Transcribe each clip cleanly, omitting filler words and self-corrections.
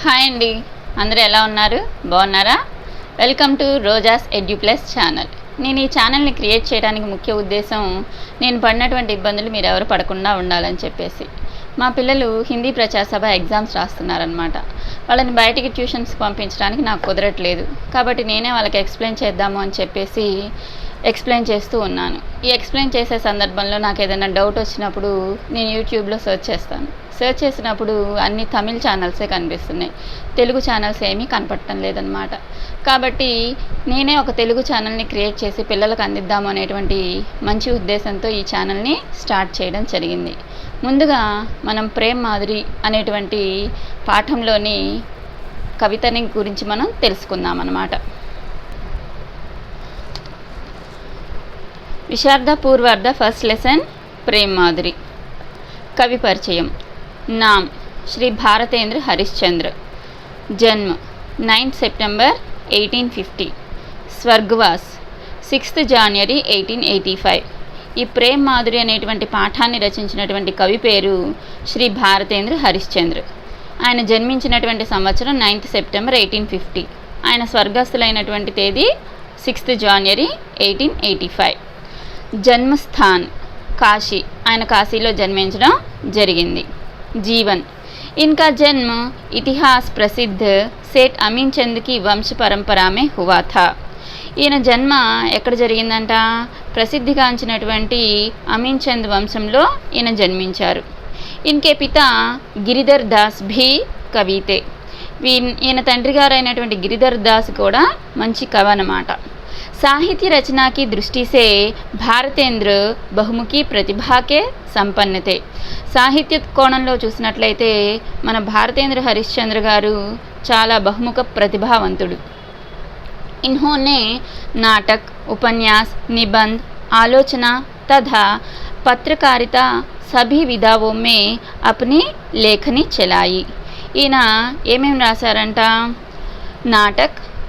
Hi అండి, అందరూ ఎలా ఉన్నారు? బాగున్నారా? Welcome to Roja's Eduplus channel. నేను ఈ ఛానల్ని క్రియేట్ చేయడానికి ముఖ్య ఉద్దేశం నేను పడినటువంటి ఇబ్బందులు మీరు ఎవరు పడకుండా ఉండాలని చెప్పేసి. మా పిల్లలు హిందీ ప్రచారసభ ఎగ్జామ్స్ రాస్తున్నారనమాట. వాళ్ళని బయటికి ట్యూషన్స్కి పంపించడానికి నాకు కుదరట్లేదు. కాబట్టి నేనే వాళ్ళకి ఎక్స్ప్లెయిన్ చేద్దాము అని చెప్పేసి ఎక్స్ప్లెయిన్ చేస్తూ ఉన్నాను. ఈ ఎక్స్ప్లెయిన్ చేసే సందర్భంలో నాకు ఏదైనా డౌట్ వచ్చినప్పుడు నేను యూట్యూబ్లో సెర్చ్ చేస్తాను. సెర్చ్ చేసినప్పుడు అన్ని తమిళ్ ఛానల్సే కనిపిస్తున్నాయి, తెలుగు ఛానల్స్ ఏమీ కనపడటం లేదనమాట. కాబట్టి నేనే ఒక తెలుగు ఛానల్ని క్రియేట్ చేసి పిల్లలకు అందిద్దాము అనేటువంటి మంచి ఉద్దేశంతో ఈ ఛానల్ని స్టార్ట్ చేయడం జరిగింది. ముందుగా మనం ప్రేమ్ మాధురి అనేటువంటి పాఠంలోని కవితని గురించి మనం తెలుసుకుందాం అన్నమాట. విశారద పూర్వార్ధ ఫస్ట్ లెసన్ ప్రేమ్ మాధురి. कवि परिचय. नाम श्री भारतेंद्र हरिश्चंद्र. जन्म 9 सितंबर 1850. स्वर्गवास 6 जनवरी 1885. ఈ ప్రేమ్ మాధురి అనేటువంటి పాఠాన్ని రచించినటువంటి కవి పేరు శ్రీ భారతేంద్ర హరిశ్చంద్ర. ఆయన జన్మించినటువంటి సంవత్సరం 9 సెప్టెంబర్ 1850. ఆయన స్వర్గస్థులైనటువంటి తేదీ 6 జనవరి 1885. జన్మస్థాన్ काशी. ఆయన కాశీలో జన్మించడం జరిగింది. జీవన్. इनका जन्म इतिहास प्रसिद्ध सेठ अमीनचंद की वंश परंपरा में हुआ था. ఈయన జన్మ ఎక్కడ జరిగిందంట? ప్రసిద్ధిగాంచినటువంటి అమీన్చంద్ వంశంలో ఈయన జన్మించారు. ఇన్కే పితా గిరిధర్ దాస్ భీ కవితే. ఈయన తండ్రి గారు అయినటువంటి గిరిధర్ దాస్ కూడా మంచి కవి అన్నమాట. साहित्य रचना की दृष्टि से భారతేంద్ర బహుముఖి ప్రతిభాకే సంపన్నతే. సాహిత్య కోణంలో చూసినట్లయితే మన భారతేంద్ర హరిశ్చంద్ర గారు చాలా బహుముఖ ప్రతిభావంతుడు. इन्होंने नाटक, उपन्यास, निबंध, आलोचना तथा पत्रकारिता सभी विधाओं में अपनी लेखनी चलाई. ఈయన ఏమేమి రాశారంట?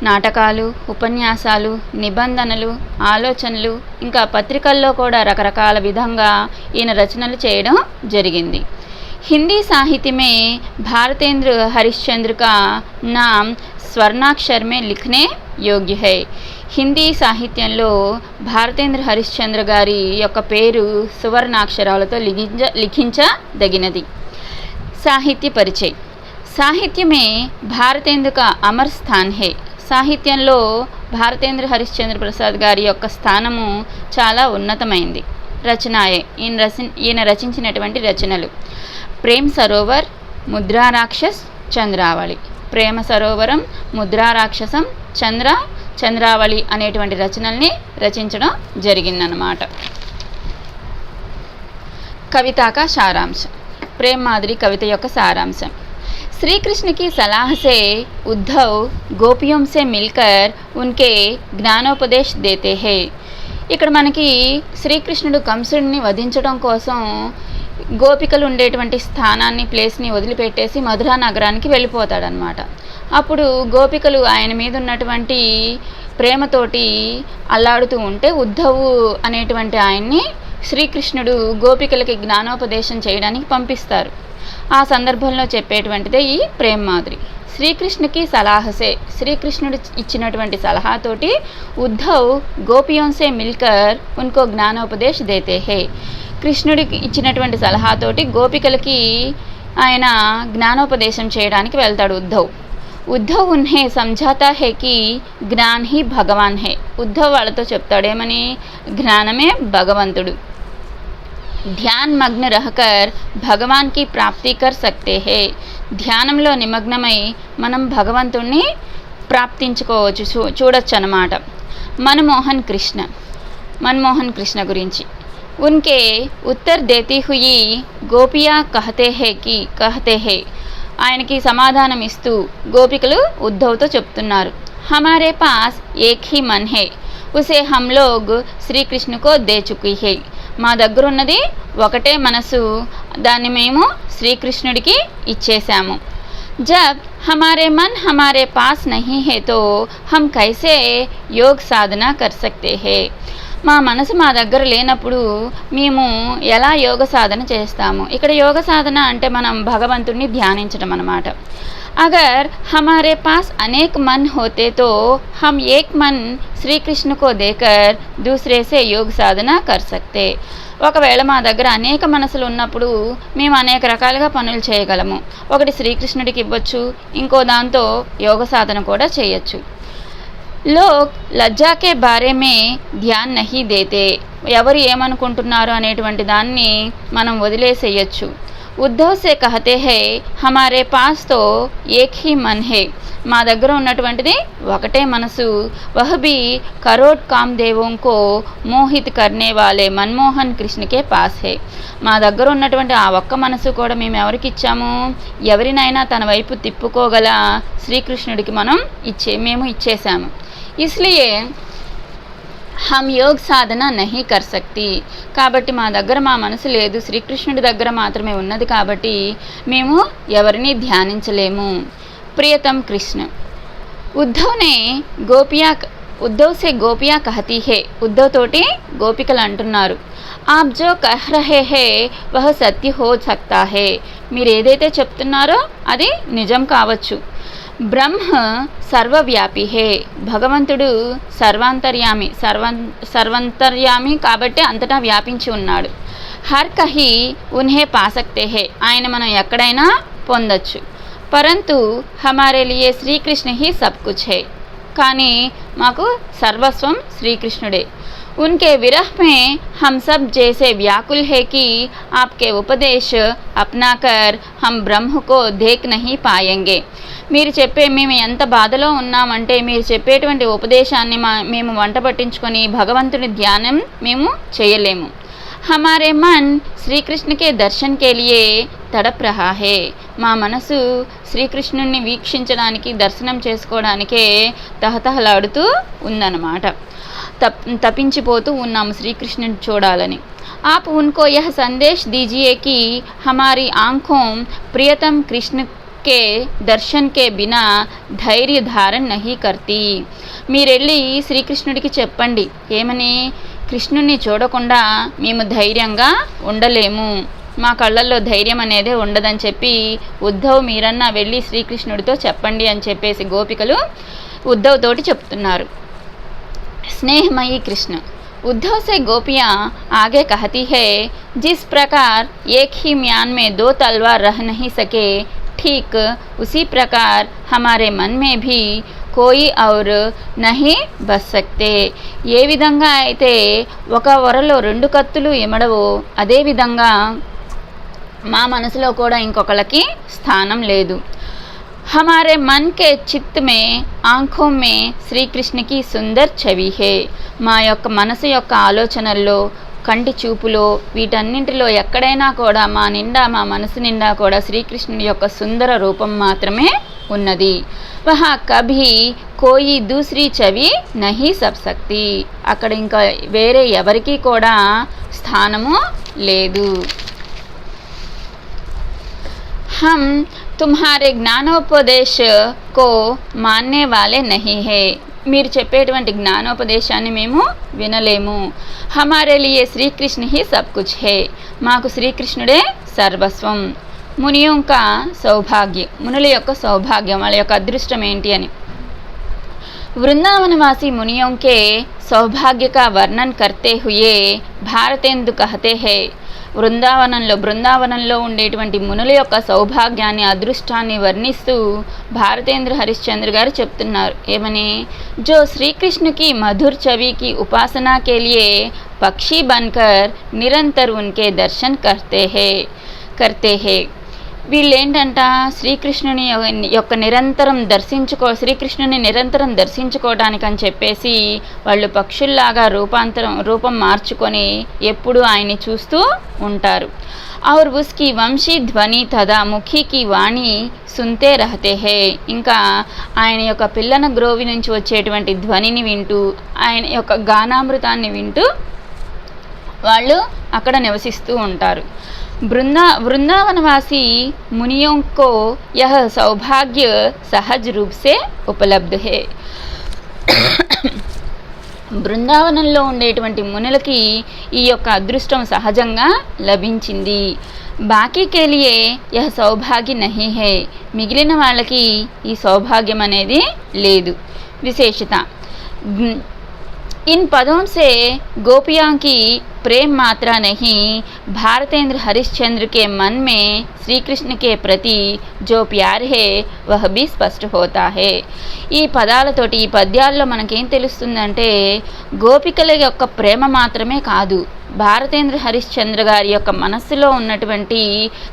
నాటకాలు, ఉపన్యాసాలు, నిబంధనలు, ఆలోచనలు, ఇంకా పత్రికల్లో కూడా రకరకాల విధంగా ఈయన రచనలు చేయడం జరిగింది. హిందీ సాహిత్య में भारतेंद्र हरिश्चंद्र का नाम स्वर्णाक्षर में लिखने योग्य है. హిందీ సాహిత్యంలో భారతేంద్ర హరిశ్చంద్ర గారి యొక్క పేరు సువర్ణాక్షరాలతో లిఖించదగినది. సాహిత్య పరిచయం. साहित्य में భారతేంద్ర का अमर स्थान है. సాహిత్యంలో భారతేంద్ర హరిశ్చంద్ర ప్రసాద్ గారి యొక్క స్థానము చాలా ఉన్నతమైంది. రచనాయే. ఈయన రచించినటువంటి రచనలు ప్రేమ్ సరోవర్, ముద్రారాక్షస్, చంద్రావళి. ప్రేమ సరోవరం, ముద్రారాక్షసం, చంద్రావళి అనేటువంటి రచనల్ని రచించడం జరిగిందన్నమాట. కవితాక సారాంశం. ప్రేమ్ మాధురి కవిత యొక్క సారాంశం. श्री कृष्ण की सलाह से उद्धव गोपियों से मिलकर उनके ज्ञानोपदेश देते हैं. ఇక్కడ మనకి శ్రీకృష్ణుడు కంసుడిని వధించడం కోసం గోపికలు ఉండేటువంటి స్థానాన్ని, ప్లేస్ని వదిలిపెట్టేసి మధురా నగరానికి వెళ్ళిపోతాడనమాట. అప్పుడు గోపికలు ఆయన మీద ఉన్నటువంటి ప్రేమతోటి అల్లాడుతూ ఉంటే ఉద్ధవు అనేటువంటి ఆయన్ని శ్రీకృష్ణుడు గోపికలకి జ్ఞానోపదేశం చేయడానికి పంపిస్తారు. ఆ సందర్భంలో చెప్పేటువంటిదే ఈ ప్రేమ్ మాధురి. శ్రీకృష్ణకి సలహాసే, శ్రీకృష్ణుడు ఇచ్చినటువంటి సలహాతోటి ఉద్ధవ్ గోపియోన్సే మిల్కర్ ఉన్కో జ్ఞానోపదేశ్ దేతే హే. కృష్ణుడికి ఇచ్చినటువంటి సలహాతోటి గోపికలకి ఆయన జ్ఞానోపదేశం చేయడానికి వెళ్తాడు ఉద్ధవ్ ఉన్హే సమఝాతా హే కి జ్ఞాన్ హీ భగవాన్ హే. ఉద్ధవ్ వాళ్ళతో చెప్తాడేమని? జ్ఞానమే భగవంతుడు. ధ్యాన్ మగ్న రహకర్ భగవాన్ కి ప్రాప్తి కర్ సక్తే హే. ధ్యానంలో నిమగ్నమై మనం భగవంతుణ్ణి ప్రాప్తించుకోవచ్చు, చూడొచ్చు అన్నమాట. మన్మోహన్ కృష్ణ గురించి. ఉన్కే ఉత్తర్ దేతీ హుయి గోపియా కహతే హే. ఆయనకి సమాధానం ఇస్తూ గోపికలు ఉద్ధవ్తో చెప్తున్నారు, హమారే pass Ek he Mann hey ఉసే hum log శ్రీకృష్ణుకో they చుకీ హే. మా దగ్గరున్నది ఒకటే మనసు, దాన్ని మేము శ్రీకృష్ణుడికి ఇచ్చేశాము. జబ్ హమారే మన్ హమారే పాస్ నహీ హే తో హమ్ కైసే యోగ్ సాధన కర్ సక్తే హే. మా మనసు మా దగ్గర లేనప్పుడు మేము ఎలా యోగ సాధన చేస్తాము? ఇక్కడ యోగ సాధన అంటే మనం భగవంతుడిని ధ్యానించడం అన్నమాట. अगर हमारे पास अनेक मन होते तो हम एक मन श्री कृष्ण को देकर दूसरे से योग साधना कर सकते. ఒకవేళ మా దగ్గర అనేక మనసులు ఉన్నప్పుడు మేము అనేక రకాలుగా పనులు చేయగలము. ఒకటి శ్రీకృష్ణుడికి ఇవ్వచ్చు, ఇంకో దాంతో యోగ సాధన కూడా చేయొచ్చు. లోక్ లజ్జాకే బారేమే ధ్యాన్ నహీ దేతే, ఎవరు ఏమనుకుంటున్నారు అనేటువంటి దాన్ని మనం వదిలేసేయచ్చు. ఉద్ధవ్ సే కహతే హై హమారే పాస్ తో ఏక్ హీ మన్ హై, మా దగ్గర ఉన్నటువంటిది ఒకటే మనసు. వహ్ భీ కరోడ్ కామ్దేవోంకో మోహిత్ కర్నే వాలే మన్మోహన్ కృష్ణకే పాస్ హై, మా దగ్గర ఉన్నటువంటి ఆ ఒక్క మనసు కూడా మేము ఎవరికి ఇచ్చాము, ఎవరినైనా తన వైపు తిప్పుకోగల శ్రీకృష్ణుడికి మేము ఇచ్చేసాము. ఇస్లియే హమ్ యోగ్ సాధన నహీ కర్ సక్తి, కాబట్టి మా దగ్గర మా మనసు లేదు, శ్రీకృష్ణుడి దగ్గర మాత్రమే ఉన్నది, కాబట్టి మేము ఎవరిని ధ్యానించలేము. ప్రియతమ్ కృష్ణ. ఉద్ధవ్ సే గోపియా కహతీ హే, ఉద్ధవ్ తోటి గోపికలు అంటున్నారు, ఆప్ జో కహ్ రహే హే వహ సత్య హో సక్తా హే, మీరు ఏదైతే చెప్తున్నారో అది నిజం కావచ్చు. బ్రహ్మ సర్వవ్యాపి హే, భగవంతుడు సర్వంతర్యామి కాబట్టి అంతటా వ్యాపించి ఉన్నాడు. హర్ కహీ ఉన్హే పాసక్తే హే, ఆయన మనం ఎక్కడైనా పొందొచ్చు. పరంతు హమారే లియే శ్రీకృష్ణ హీ సబ్ కుచ్ హే, కానీ మాకు సర్వస్వం శ్రీకృష్ణుడే. उनके विरह में हम सब जैसे व्याकुल है कि आपके उपदेश अपनाकर हम ब्रह्म को देख नहीं पाएंगे. మీరు మేము ఎంత బాధలో ఉన్నామంటే మీరు చెప్పేటువంటి ఉపదేశాన్ని మేము వంట పట్టించుకొని భగవంతుని ధ్యానం మేము చేయలేము. हमारे मन श्री कृष्ण के दर्शन के लिए तड़प रहा है, మా మనసు శ్రీకృష్ణుని వీక్షించడానికి దర్శనం చేసుకోవడానికే తహతహలాడుతూ ఉందన్నమాట. తపించిపోతూ ఉన్నాము శ్రీకృష్ణుని చూడాలని. आप उनको यह संदेश दीजिए कि हमारी आँखों प्रियतम कृष्ण के दर्शन के बिना धैर्य धारण नहीं करती. మీరెళ్ళి శ్రీకృష్ణుడికి చెప్పండి, ఏమని, కృష్ణుని చూడకుండా మేము ధైర్యంగా ఉండలేము, మా కళ్ళల్లో ధైర్యం అనేదే ఉండదని చెప్పి ఉద్ధవ్ మీరన్నా వెళ్ళి శ్రీకృష్ణుడితో చెప్పండి అని చెప్పేసి గోపికలు ఉద్ధవ్ తోటి చెప్తున్నారు. स्नेहमयी कृष्ण. उद्धव से गोपियाँ आगे कहती है, जिस प्रकार एक ही म्यान में दो तलवार रह नहीं सके, ठीक उसी प्रकार हमारे मन में भी कोई और नहीं बस सकते. ఏ విధంగా అయితే ఒక వరలో రెండు కత్తులు ఇమడవో అదే విధంగా మా మనసులో కూడా ఇంకొకళ్ళకి స్థానం లేదు. हमारे मन के चित्त में आँखों में श्री कृष्ण की सुंदर छवि है. మా యొక్క మనసు యొక్క ఆలోచనల్లో కంటి చూపులో వీటన్నింటిలో ఎక్కడైనా కూడా మా మనసు నిండా కూడా శ్రీకృష్ణుడి యొక్క సుందర రూపం మాత్రమే ఉన్నది. వహా కభీ కోయి దూసరీ చవి నహీ సబ్ సక్తి, అక్కడ ఇంకా వేరే ఎవరికీ కూడా స్థానము లేదు. हम तुम्हारे జ్ఞానోపదేశ को मानने वाले नहीं है, మీరు చెప్పేటువంటి జ్ఞానోపదేశాన్ని మేము వినలేము. हमारे लिए श्री कृष्ण ही सब कुछ है, మాకు శ్రీకృష్ణుడే సర్వస్వం. మునియోं का సౌభాగ్య, మునుల యొక్క సౌభాగ్యం, వాళ్ళ యొక్క అదృష్టం ఏంటి అని. वृंदावनवासी मुनियों के सौभाग्य का वर्णन करते हुए भारतेंदु कहते हैं, బృందావనంలో ఉండేటువంటి మునుల యొక్క సౌభాగ్యాన్ని అదృష్టాన్ని వర్ణిస్తూ భారతేంద్ర హరిశ్చంద్ర గారు చెప్తున్నారు. ఏమని, जो श्री कृष्ण की मधुर छवि की उपासना के लिए पक्षी बनकर निरंतर उनके दर्शन करते हैं. వీళ్ళేంటంట, శ్రీకృష్ణుని యొక్క శ్రీకృష్ణుని నిరంతరం దర్శించుకోవడానికి అని చెప్పేసి వాళ్ళు పక్షుల్లాగా రూపం మార్చుకొని ఎప్పుడు ఆయన్ని చూస్తూ ఉంటారు. और उसकी वंशी ध्वनि तथा मुखी की वाणी सुनते रहते हैं. ఇంకా ఆయన యొక్క పిల్లన గ్రోవి నుంచి వచ్చేటువంటి ధ్వనిని వింటూ ఆయన యొక్క గానామృతాన్ని వింటూ వాళ్ళు అక్కడ నివసిస్తూ ఉంటారు. वृंदावनवासी मुनियों को यह सौभाग्य सहज रूप से उपलब्ध है. బృందావనంలో ఉండేటువంటి మునులకి ఈ యొక్క అదృష్టం సహజంగా లభించింది. బాకీ के लिए यह సౌభాగ్య नहीं है మిగిలిన వాళ్ళకి ఈ సౌభాగ్యం అనేది లేదు. విశేషత इन पदों से गोपियों की प्रेम मात्रा नहीं, भारतेंद्र हरिश्चंद्र के मन में श्री कृष्ण के प्रति जो प्यार है वह भी స్పష్ట होता है. ఈ పదాలతోటి ఈ పద్యాల్లో మనకేం తెలుస్తుందంటే గోపికల యొక్క ప్రేమ మాత్రమే కాదు, భారతేంద్ర హరిశ్చంద్ర గారి యొక్క మనస్సులో ఉన్నటువంటి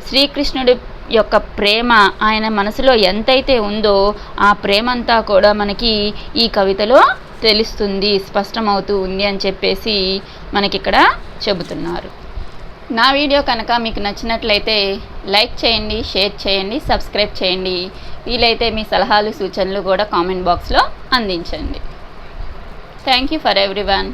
శ్రీకృష్ణుడి యొక్క ప్రేమ, ఆయన మనసులో ఎంతైతే ఉందో ఆ ప్రేమంతా కూడా మనకి ఈ కవితలో తెలుస్తుంది, స్పష్టమవుతూ ఉంది అని చెప్పేసి మనకిక్కడ చెబుతున్నారు. నా వీడియో కనుక మీకు నచ్చినట్లయితే లైక్ చేయండి, షేర్ చేయండి, సబ్స్క్రైబ్ చేయండి. వీలైతే మీ సలహాలు సూచనలు కూడా కామెంట్ బాక్స్లో అందించండి. Thank you for everyone.